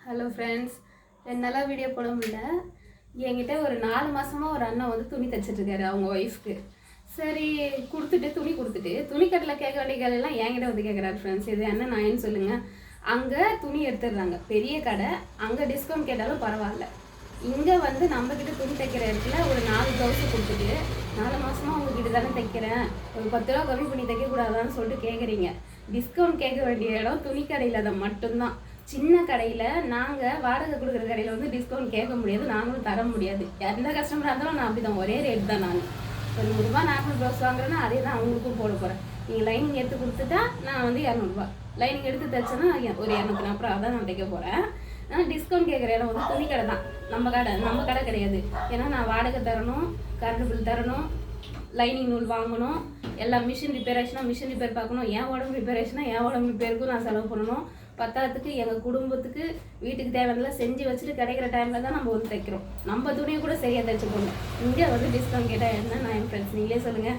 Hello friends, என்னால் video போட முடியல. என்கிட்ட ஒரு 4 மாதமாக ஒரு அண்ணன் வந்து துணி தைச்சிட்ருக்காரு அவங்க ஒய்ஃப்க்கு. சரி துணி கொடுத்துட்டு துணிக்கடையில் கேட்க வேண்டிய கடையெல்லாம் என்கிட்ட வந்து கேட்குறாரு. ஃப்ரெண்ட்ஸ், இது என்ன நான் சொல்லுங்கள். அங்கே துணி எடுத்துடுறாங்க, பெரிய கடை. அங்கே டிஸ்கவுண்ட் கேட்டாலும் பரவாயில்ல. இங்கே வந்து நம்மக்கிட்ட துணி தைக்கிற இடத்துல ஒரு 4 ப்ளவுஸு கொடுத்துட்டு 4 மாதமாக உங்ககிட்ட தானே தைக்கிறேன், ஒரு 10 ரூபா கம்மி பண்ணி தைக்கக்கூடாதான்னு சொல்லிட்டு கேட்குறீங்க. டிஸ்கவுண்ட் கேட்க வேண்டிய இடம் துணி கடையில் தான் மட்டும்தான். சின்ன கடையில் நாங்கள் வாடகை கொடுக்குற கடையில் வந்து டிஸ்கவுண்ட் கேட்க முடியாது, நாங்களும் தர முடியாது. எந்த கஸ்டமராக இருந்தாலும் நான் அப்படி தான், ஒரே ரேட் தான். நான் ஒரு 100 நார்மல் ப்ளவுஸ் வாங்குறேன்னா அதே தான் அவங்களுக்கும் போட போகிறேன். நீங்கள் லைனிங் எடுத்து கொடுத்துட்டா நான் வந்து 200 லைனிங் எடுத்து தைச்சேன்னா ஒரு 240 அதான் நான் தைக்க போகிறேன். ஆனால் டிஸ்கவுண்ட் கேட்குற இடம் வந்து துணி கடை தான், நம்ம கடை கிடையாது. ஏன்னா நான் வாடகை தரணும், கரண்ட் பில் தரணும், லைனிங் நூல் வாங்கணும், எல்லாம் மிஷின் ரிப்பேர் ஆச்சுன்னா மிஷின் ரிப்பேர் பார்க்கணும், என் உடம்பு ரிப்பேர் ஆச்சுன்னா என் உடம்பு ரிப்பேருக்கும் நான் செலவு பண்ணணும். பத்தாத்துக்கு எங்கள் குடும்பத்துக்கு வீட்டுக்கு தேவையானதெல்லாம் செஞ்சு வச்சுட்டு கிடைக்கிற டைமில் தான் நம்ம வந்து தைக்கிறோம். நம்ம துணியை கூட சரியாக தைச்சு போடணும். இங்கே வந்து டிஸ்கவுண்ட் கேட்டால் என்ன நான் என் ஃப்ரெண்ட்ஸ் நீங்களே சொல்லுங்கள்.